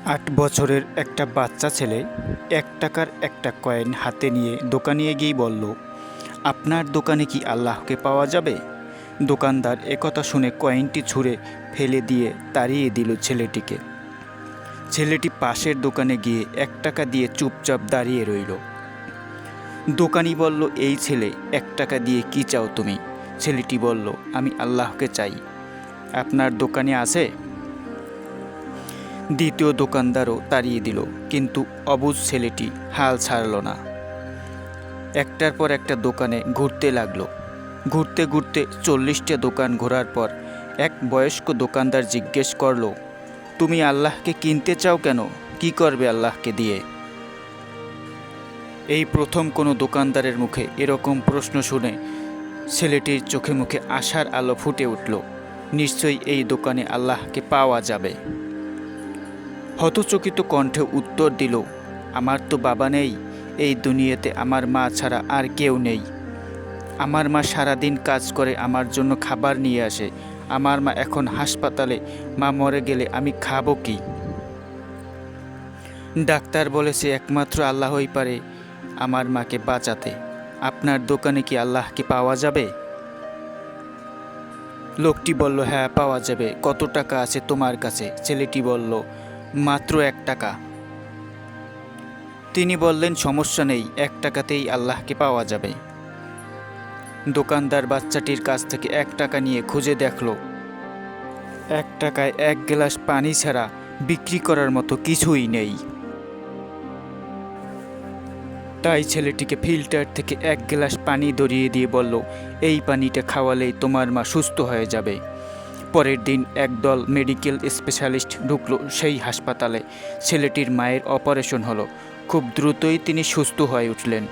৮ বছরের একটা বাচ্চা ছেলে ১ টাকার একটা কয়েন হাতে নিয়ে দোকানে গিয়ে বলল, আপনার দোকানে কি আল্লাহকে পাওয়া যাবে? দোকানদার একথা শুনে কয়েনটি ছুঁড়ে ফেলে দিয়ে তাড়িয়ে দিল ছেলেটিকে। ছেলেটি পাশের দোকানে গিয়ে ১ টাকা দিয়ে চুপচাপ দাঁড়িয়ে রইল। দোকানি বলল, এই ছেলে, ১ টাকা দিয়ে কি চাও তুমি? ছেলেটি বলল, আমি আল্লাহকে চাই। আপনার দোকানে আছে? দ্বিতীয় দোকানদারও তাড়িয়ে দিল, কিন্তু অবুঝ ছেলেটি হাল ছাড়ল না। একটার পর একটা দোকানে ঘুরতে লাগলো। ঘুরতে ঘুরতে ৪০টা দোকান ঘোরার পর এক বয়স্ক দোকানদার জিজ্ঞেস করলো, তুমি আল্লাহকে কিনতে চাও কেন? কি করবে আল্লাহকে দিয়ে? এই প্রথম কোনো দোকানদারের মুখে এরকম প্রশ্ন শুনে ছেলেটির চোখে মুখে আশার আলো ফুটে উঠল। নিশ্চয়ই এই দোকানে আল্লাহকে পাওয়া যাবে। হতচকিত কণ্ঠে উত্তর দিল, আমার তো বাবা নেই, এই দুনিয়াতে আমার মা ছাড়া আর কেউ নেই। আমার মা সারাদিন কাজ করে আমার জন্য খাবার নিয়ে আসে। আমার মা এখন হাসপাতালে, মা মরে গেলে আমি খাবো কি? ডাক্তার বলেছে একমাত্র আল্লাহই পারে আমার মাকে বাঁচাতে। আপনার দোকানে কি আল্লাহকে পাওয়া যাবে? লোকটি বলল, হ্যাঁ পাওয়া যাবে। কত টাকা আছে তোমার কাছে? ছেলেটি বলল, মাত্র ১ টাকা। তিনি বললেন, সমস্যা নেই, ১ টাকাতেই আল্লাহকে পাওয়া যাবে। দোকানদার বাচ্চাটির কাছ থেকে ১ টাকা নিয়ে খুঁজে দেখল ১ টাকায় ১ গ্লাস পানি ছাড়া বিক্রি করার মতো কিছুই নেই। তাই ছেলেটিকে ফিল্টার থেকে ১ গ্লাস পানি ধরিয়ে দিয়ে বলল, এই পানিটা খাওয়ালেই তোমার মা সুস্থ হয়ে যাবে। পরের দিন একদল মেডিকেল স্পেশালিস্ট ঢুকলো সেই হাসপাতালে। ছেলেটির মায়ের অপারেশন হলো। খুব দ্রুতই তিনি সুস্থ হয়ে উঠলেন।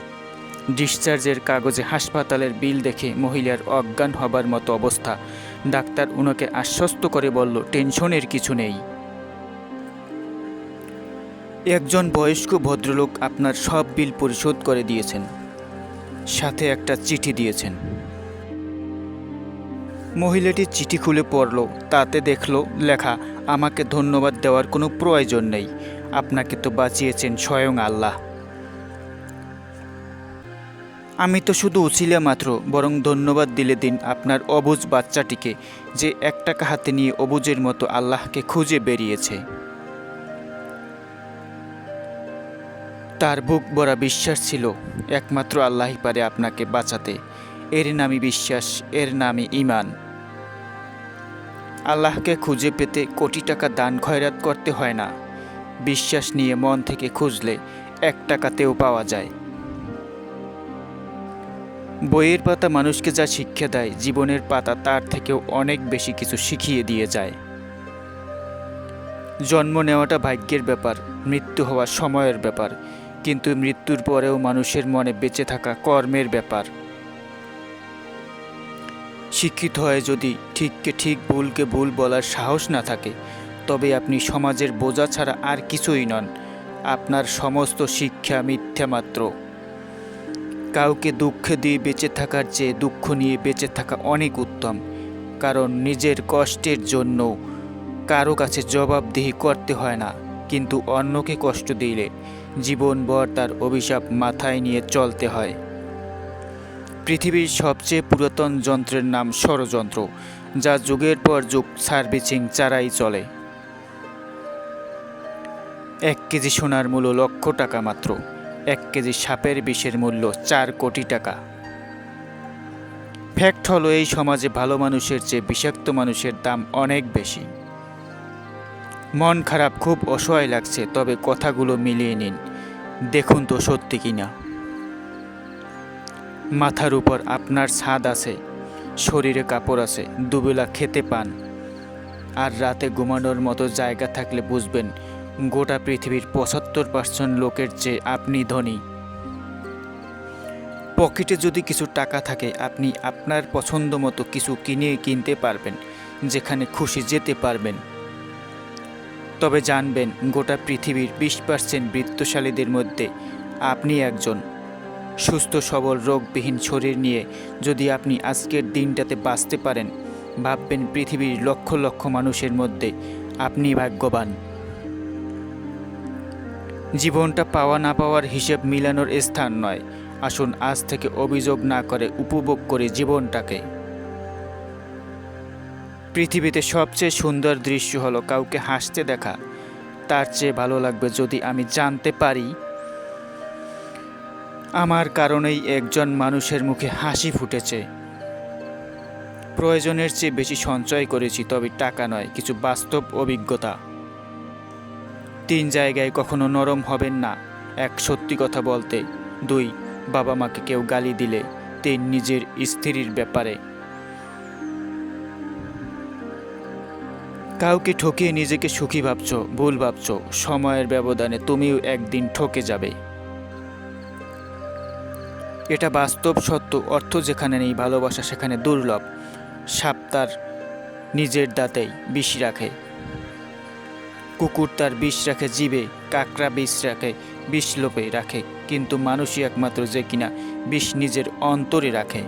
ডিসচার্জের কাগজে হাসপাতালের বিল দেখে মহিলার অজ্ঞান হবার মতো অবস্থা। ডাক্তার ওনাকে আশ্বস্ত করে বলল, টেনশনের কিছু নেই। একজন বয়স্ক ভদ্রলোক আপনার সব বিল পরিশোধ করে দিয়েছেন, সাথে একটা চিঠি দিয়েছেন। মহিলাটি চিঠি খুলে পড়ল। তাতে দেখল লেখা, আমাকে ধন্যবাদ দেওয়ার কোনো প্রয়োজন নেই, আপনাকে তো বাঁচিয়েছেন স্বয়ং আল্লাহ। আমি তো শুধু উছিলা মাত্র, বরং ধন্যবাদ দিলে দিন আপনার অবুঝ বাচ্চাটিকে, যে ১ টাকা হাতে নিয়ে অবুঝের মতো আল্লাহকে খুঁজে বেরিয়েছে। তার বুক ভরা বিশ্বাস ছিল একমাত্র আল্লাহই পারে আপনাকে বাঁচাতে। এর নামই বিশ্বাস, এর নামই ঈমান। আল্লাহকে খুঁজে পেতে কোটি টাকা দান খয়রাত করতে হয় না। বিশ্বাস নিয়ে মন থেকে খুঁজলে ১ টাকাতেও পাওয়া যায়। বইয়ের পাতা মানুষকে যা শিক্ষা দেয়, জীবনের পাতা তার থেকেও অনেক বেশি কিছু শিখিয়ে দিয়ে যায়। জন্ম নেওয়াটা ভাগ্যের ব্যাপার, মৃত্যু হওয়া সময়ের ব্যাপার, কিন্তু মৃত্যুর পরেও মানুষের মনে বেঁচে থাকা কর্মের ব্যাপার। শিক্ষিত হয়ে যদি ঠিককে ঠিক ভুলকে ভুল বলার সাহস না থাকে, তবে আপনি সমাজের বোঝা ছাড়া আর কিছুই নন। আপনার সমস্ত শিক্ষা মিথ্যা মাত্র। কাউকে দুঃখ দিয়ে বেঁচে থাকার চেয়ে দুঃখ নিয়ে বেঁচে থাকা অনেক উত্তম, কারণ নিজের কষ্টের জন্য কারো কাছে জবাবদিহি করতে হয় না, কিন্তু অন্যকে কষ্ট দিলে জীবনভর তার অভিশাপ মাথায় নিয়ে চলতে হয়। পৃথিবীর সবচেয়ে পুরাতন যন্ত্রের নাম ষড়যন্ত্র, যা যুগের পর যুগ সার্ভিসিং ছাড়াই চলে। ১ কেজি সোনার মূল্য লক্ষ টাকা মাত্র, ১ কেজি সাপের বিষের মূল্য ৪ কোটি টাকা। ফ্যাক্ট হলো, এই সমাজে ভালো মানুষের চেয়ে বিষাক্ত মানুষের দাম অনেক বেশি। মন খারাপ, খুব অসহায় লাগছে, তবে কথাগুলো মিলিয়ে নিন, দেখুন তো সত্যি কিনা। মাথার উপর আপনার ছাদ আছে, শরীরে কাপড় আছে, দুবেলা খেতে পান, আর রাতে ঘুমানোর মতো জায়গা থাকলে বুঝবেন গোটা পৃথিবীর ৭৫% লোকের চেয়ে আপনি ধনী। পকেটে যদি কিছু টাকা থাকে, আপনি আপনার পছন্দ মতো কিছু কিনতে পারবেন, যেখানে খুশি যেতে পারবেন। তবে জানবেন, গোটা পৃথিবীর ২০% বৃত্তশালীদের মধ্যে আপনি একজন। সুস্থ সবল রোগবিহীন শরীর নিয়ে যদি আপনি আজকের দিনটাতে বাঁচতে পারেন, ভাববেন পৃথিবীর লক্ষ লক্ষ মানুষের মধ্যে আপনি ভাগ্যবান। জীবনটা পাওয়া না পাওয়ার হিসেব মিলানোর স্থান নয়। আসুন আজ থেকে অভিযোগ না করে উপভোগ করি জীবনটাকে। পৃথিবীতে সবচেয়ে সুন্দর দৃশ্য হলো কাউকে হাসতে দেখা। তার চেয়ে ভালো লাগবে যদি আমি জানতে পারি আমার কারণেই একজন মানুষের মুখে হাসি ফুটেছে। প্রয়োজনের চেয়ে বেশি সঞ্চয় করেছি, তবে টাকা নয়, কিছু বাস্তব অভিজ্ঞতা। 3 জায়গায় কখনো নরম হবেন না। 1, সত্যি কথা বলতে। 2, বাবা মাকে কেউ গালি দিলে। 3, নিজের স্ত্রীর ব্যাপারে। কাউকে ঠকিয়ে নিজেকে সুখী ভাবছো, ভুল ভাবছো। সময়ের ব্যবধানে তুমিও একদিন ঠকে যাবে। এটা বাস্তব সত্য। অর্থ যেখানে নেই, ভালোবাসা সেখানে দুর্লভ। সাপ তার নিজের দাঁতেই বিষ রাখে, কুকুর তার বিষ রাখে জিভে, কাকড়া বিষ রাখে বিষ লোপে রাখে, কিন্তু মানুষই একমাত্র যে কিনা বিষ নিজের অন্তরে রাখে।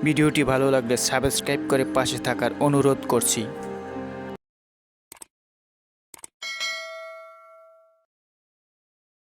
ভিডিওটি ভালো লাগলে সাবস্ক্রাইব করে পাশে থাকার অনুরোধ করছি।